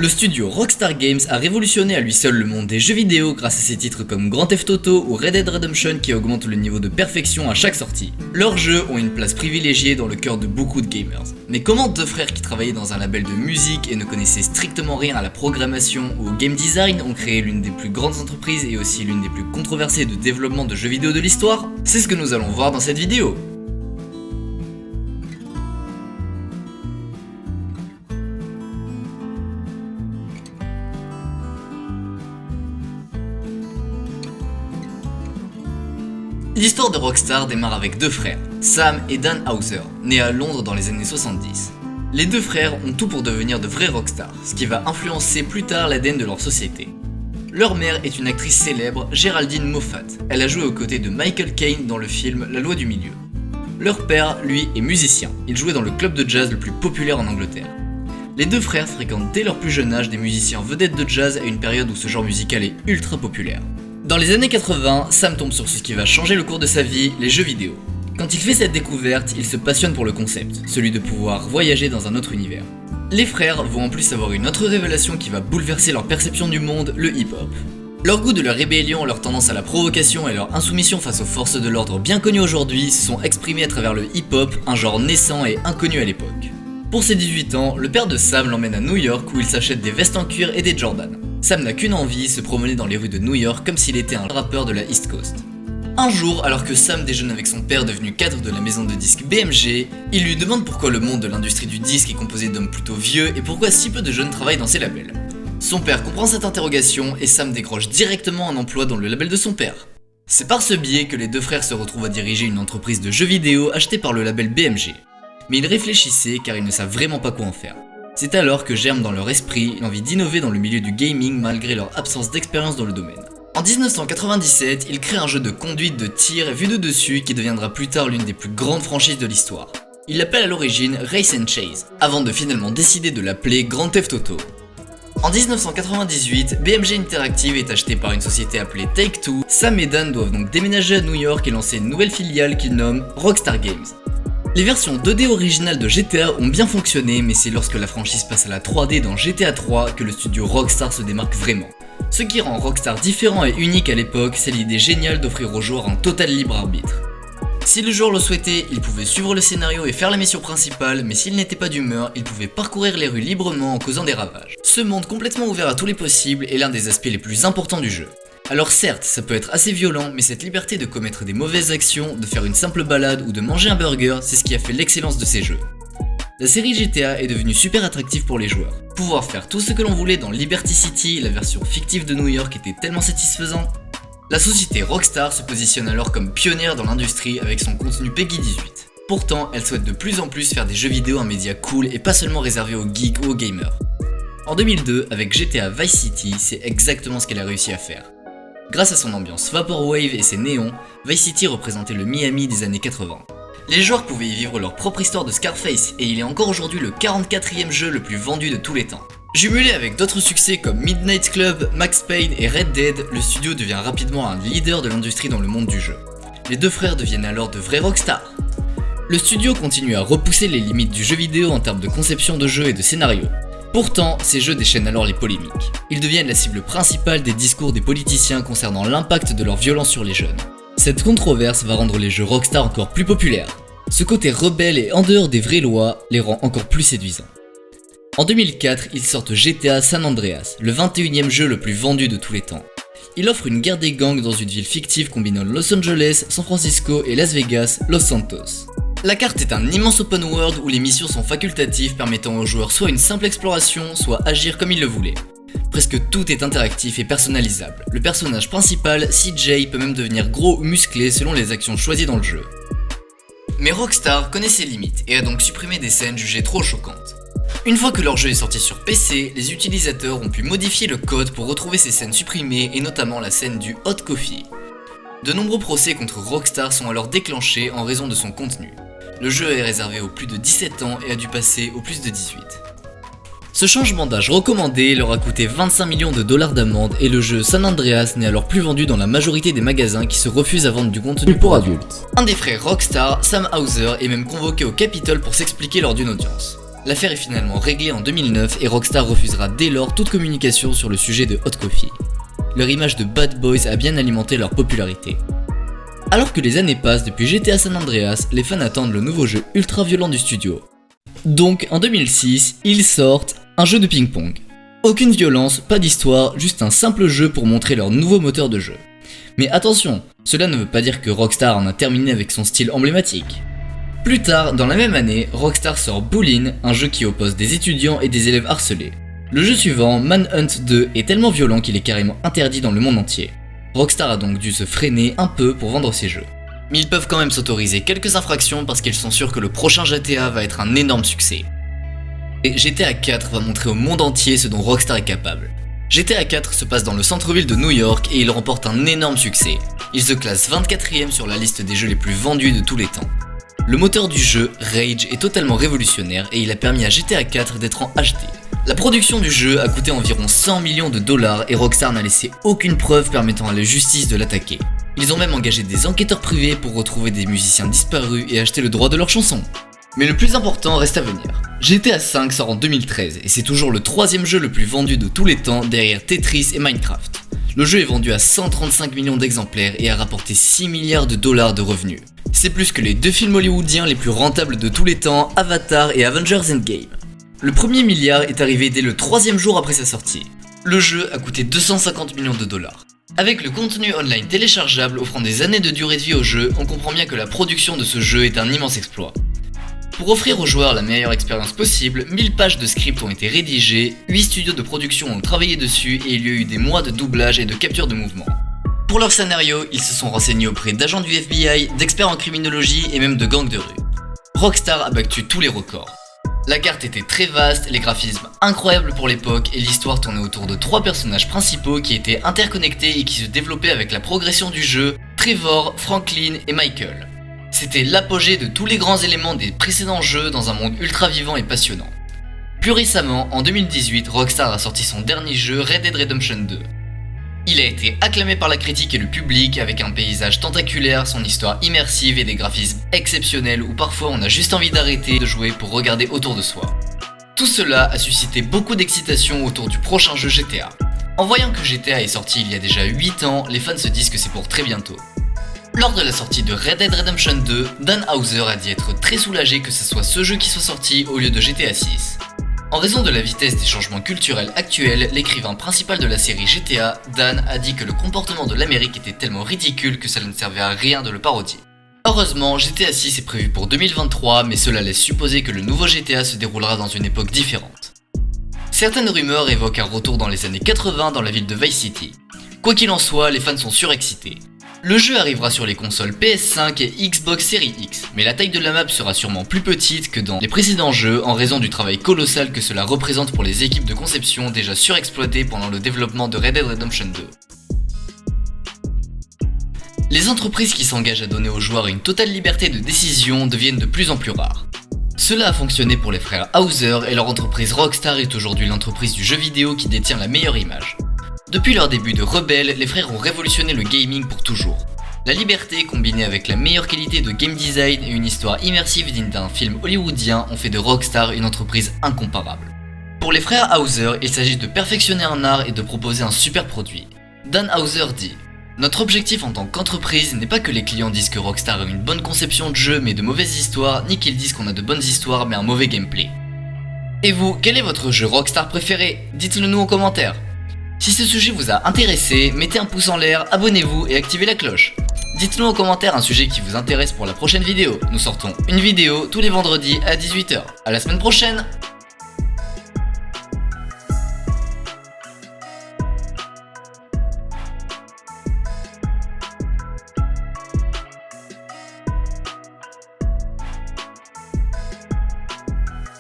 Le studio Rockstar Games a révolutionné à lui seul le monde des jeux vidéo grâce à ses titres comme Grand Theft Auto ou Red Dead Redemption qui augmentent le niveau de perfection à chaque sortie. Leurs jeux ont une place privilégiée dans le cœur de beaucoup de gamers. Mais comment deux frères qui travaillaient dans un label de musique et ne connaissaient strictement rien à la programmation ou au game design ont créé l'une des plus grandes entreprises et aussi l'une des plus controversées de développement de jeux vidéo de l'histoire? C'est ce que nous allons voir dans cette vidéo. L'histoire de Rockstar démarre avec deux frères, Sam et Dan Houser, nés à Londres dans les années 70. Les deux frères ont tout pour devenir de vrais rockstars, ce qui va influencer plus tard l'ADN de leur société. Leur mère est une actrice célèbre, Geraldine Moffat. Elle a joué aux côtés de Michael Caine dans le film La Loi du Milieu. Leur père, lui, est musicien. Il jouait dans le club de jazz le plus populaire en Angleterre. Les deux frères fréquentent dès leur plus jeune âge des musiciens vedettes de jazz à une période où ce genre musical est ultra populaire. Dans les années 80, Sam tombe sur ce qui va changer le cours de sa vie, les jeux vidéo. Quand il fait cette découverte, il se passionne pour le concept, celui de pouvoir voyager dans un autre univers. Les frères vont en plus avoir une autre révélation qui va bouleverser leur perception du monde, le hip-hop. Leur goût de la rébellion, leur tendance à la provocation et leur insoumission face aux forces de l'ordre bien connues aujourd'hui se sont exprimés à travers le hip-hop, un genre naissant et inconnu à l'époque. Pour ses 18 ans, le père de Sam l'emmène à New York où il s'achète des vestes en cuir et des Jordan. Sam n'a qu'une envie, se promener dans les rues de New York comme s'il était un rappeur de la East Coast. Un jour, alors que Sam déjeune avec son père devenu cadre de la maison de disques BMG, il lui demande pourquoi le monde de l'industrie du disque est composé d'hommes plutôt vieux et pourquoi si peu de jeunes travaillent dans ces labels. Son père comprend cette interrogation et Sam décroche directement un emploi dans le label de son père. C'est par ce biais que les deux frères se retrouvent à diriger une entreprise de jeux vidéo achetée par le label BMG. Mais ils réfléchissaient car ils ne savent vraiment pas quoi en faire. C'est alors que germe dans leur esprit l'envie d'innover dans le milieu du gaming malgré leur absence d'expérience dans le domaine. En 1997, ils créent un jeu de conduite de tir vu de dessus qui deviendra plus tard l'une des plus grandes franchises de l'histoire. Ils l'appellent à l'origine Race and Chase, avant de finalement décider de l'appeler Grand Theft Auto. En 1998, BMG Interactive est acheté par une société appelée Take-Two. Sam et Dan doivent donc déménager à New York et lancer une nouvelle filiale qu'ils nomment Rockstar Games. Les versions 2D originales de GTA ont bien fonctionné, mais c'est lorsque la franchise passe à la 3D dans GTA 3 que le studio Rockstar se démarque vraiment. Ce qui rend Rockstar différent et unique à l'époque, c'est l'idée géniale d'offrir aux joueurs un total libre arbitre. Si le joueur le souhaitait, il pouvait suivre le scénario et faire la mission principale, mais s'il n'était pas d'humeur, il pouvait parcourir les rues librement en causant des ravages. Ce monde complètement ouvert à tous les possibles est l'un des aspects les plus importants du jeu. Alors certes, ça peut être assez violent, mais cette liberté de commettre des mauvaises actions, de faire une simple balade ou de manger un burger, c'est ce qui a fait l'excellence de ces jeux. La série GTA est devenue super attractive pour les joueurs. Pouvoir faire tout ce que l'on voulait dans Liberty City, la version fictive de New York, était tellement satisfaisant. La société Rockstar se positionne alors comme pionnière dans l'industrie avec son contenu Peggy 18. Pourtant, elle souhaite de plus en plus faire des jeux vidéo un média cool et pas seulement réservé aux geeks ou aux gamers. En 2002, avec GTA Vice City, c'est exactement ce qu'elle a réussi à faire. Grâce à son ambiance Vaporwave et ses néons, Vice City représentait le Miami des années 80. Les joueurs pouvaient y vivre leur propre histoire de Scarface et il est encore aujourd'hui le 44e jeu le plus vendu de tous les temps. Jumelé avec d'autres succès comme Midnight Club, Max Payne et Red Dead, le studio devient rapidement un leader de l'industrie dans le monde du jeu. Les deux frères deviennent alors de vrais rockstars. Le studio continue à repousser les limites du jeu vidéo en termes de conception de jeu et de scénario. Pourtant, ces jeux déchaînent alors les polémiques. Ils deviennent la cible principale des discours des politiciens concernant l'impact de leur violence sur les jeunes. Cette controverse va rendre les jeux Rockstar encore plus populaires. Ce côté rebelle et en dehors des vraies lois les rend encore plus séduisants. En 2004, ils sortent GTA San Andreas, le 21e jeu le plus vendu de tous les temps. Il offre une guerre des gangs dans une ville fictive combinant Los Angeles, San Francisco et Las Vegas, Los Santos. La carte est un immense open world où les missions sont facultatives permettant aux joueurs soit une simple exploration, soit agir comme ils le voulaient. Presque tout est interactif et personnalisable. Le personnage principal, CJ, peut même devenir gros ou musclé selon les actions choisies dans le jeu. Mais Rockstar connaît ses limites et a donc supprimé des scènes jugées trop choquantes. Une fois que leur jeu est sorti sur PC, les utilisateurs ont pu modifier le code pour retrouver ces scènes supprimées et notamment la scène du hot coffee. De nombreux procès contre Rockstar sont alors déclenchés en raison de son contenu. Le jeu est réservé aux plus de 17 ans et a dû passer aux plus de 18. Ce changement d'âge recommandé leur a coûté 25 millions de dollars d'amende et le jeu San Andreas n'est alors plus vendu dans la majorité des magasins qui se refusent à vendre du contenu pour adultes. Un des frères Rockstar, Sam Houser, est même convoqué au Capitole pour s'expliquer lors d'une audience. L'affaire est finalement réglée en 2009 et Rockstar refusera dès lors toute communication sur le sujet de Hot Coffee. Leur image de bad boys a bien alimenté leur popularité. Alors que les années passent depuis GTA San Andreas, les fans attendent le nouveau jeu ultra violent du studio. Donc en 2006, ils sortent un jeu de ping-pong. Aucune violence, pas d'histoire, juste un simple jeu pour montrer leur nouveau moteur de jeu. Mais attention, cela ne veut pas dire que Rockstar en a terminé avec son style emblématique. Plus tard, dans la même année, Rockstar sort Ballin', un jeu qui oppose des étudiants et des élèves harcelés. Le jeu suivant, Manhunt 2, est tellement violent qu'il est carrément interdit dans le monde entier. Rockstar a donc dû se freiner un peu pour vendre ses jeux. Mais ils peuvent quand même s'autoriser quelques infractions parce qu'ils sont sûrs que le prochain GTA va être un énorme succès. Et GTA 4 va montrer au monde entier ce dont Rockstar est capable. GTA 4 se passe dans le centre-ville de New York et il remporte un énorme succès. Il se classe 24ème sur la liste des jeux les plus vendus de tous les temps. Le moteur du jeu, Rage, est totalement révolutionnaire et il a permis à GTA 4 d'être en HD. La production du jeu a coûté environ 100 millions de dollars et Rockstar n'a laissé aucune preuve permettant à la justice de l'attaquer. Ils ont même engagé des enquêteurs privés pour retrouver des musiciens disparus et acheter le droit de leurs chansons. Mais le plus important reste à venir. GTA V sort en 2013 et c'est toujours le troisième jeu le plus vendu de tous les temps derrière Tetris et Minecraft. Le jeu est vendu à 135 millions d'exemplaires et a rapporté 6 milliards de dollars de revenus. C'est plus que les deux films hollywoodiens les plus rentables de tous les temps, Avatar et Avengers Endgame. Le premier milliard est arrivé dès le troisième jour après sa sortie. Le jeu a coûté 250 millions de dollars. Avec le contenu online téléchargeable offrant des années de durée de vie au jeu, on comprend bien que la production de ce jeu est un immense exploit. Pour offrir aux joueurs la meilleure expérience possible, 1000 pages de script ont été rédigées, 8 studios de production ont travaillé dessus et il y a eu des mois de doublage et de capture de mouvement. Pour leur scénario, ils se sont renseignés auprès d'agents du FBI, d'experts en criminologie et même de gangs de rue. Rockstar a battu tous les records. La carte était très vaste, les graphismes incroyables pour l'époque et l'histoire tournait autour de 3 personnages principaux qui étaient interconnectés et qui se développaient avec la progression du jeu, Trevor, Franklin et Michael. C'était l'apogée de tous les grands éléments des précédents jeux dans un monde ultra vivant et passionnant. Plus récemment, en 2018, Rockstar a sorti son dernier jeu Red Dead Redemption 2. Il a été acclamé par la critique et le public avec un paysage tentaculaire, son histoire immersive et des graphismes exceptionnels où parfois on a juste envie d'arrêter de jouer pour regarder autour de soi. Tout cela a suscité beaucoup d'excitation autour du prochain jeu GTA. En voyant que GTA est sorti il y a déjà 8 ans, les fans se disent que c'est pour très bientôt. Lors de la sortie de Red Dead Redemption 2, Dan Houser a dit être très soulagé que ce soit ce jeu qui soit sorti au lieu de GTA 6. En raison de la vitesse des changements culturels actuels, l'écrivain principal de la série GTA, Dan, a dit que le comportement de l'Amérique était tellement ridicule que cela ne servait à rien de le parodier. Heureusement, GTA 6 est prévu pour 2023, mais cela laisse supposer que le nouveau GTA se déroulera dans une époque différente. Certaines rumeurs évoquent un retour dans les années 80 dans la ville de Vice City. Quoi qu'il en soit, les fans sont surexcités. Le jeu arrivera sur les consoles PS5 et Xbox Series X, mais la taille de la map sera sûrement plus petite que dans les précédents jeux en raison du travail colossal que cela représente pour les équipes de conception déjà surexploitées pendant le développement de Red Dead Redemption 2. Les entreprises qui s'engagent à donner aux joueurs une totale liberté de décision deviennent de plus en plus rares. Cela a fonctionné pour les frères Houser et leur entreprise Rockstar est aujourd'hui l'entreprise du jeu vidéo qui détient la meilleure image. Depuis leur début de rebelles, les frères ont révolutionné le gaming pour toujours. La liberté combinée avec la meilleure qualité de game design et une histoire immersive digne d'un film hollywoodien ont fait de Rockstar une entreprise incomparable. Pour les frères Houser, il s'agit de perfectionner un art et de proposer un super produit. Dan Houser dit « Notre objectif en tant qu'entreprise n'est pas que les clients disent que Rockstar a une bonne conception de jeu mais de mauvaises histoires, ni qu'ils disent qu'on a de bonnes histoires mais un mauvais gameplay. » Et vous, quel est votre jeu Rockstar préféré? Dites-le nous en commentaire. Si ce sujet vous a intéressé, mettez un pouce en l'air, abonnez-vous et activez la cloche. Dites-nous en commentaire un sujet qui vous intéresse pour la prochaine vidéo. Nous sortons une vidéo tous les vendredis à 18 h. À la semaine prochaine!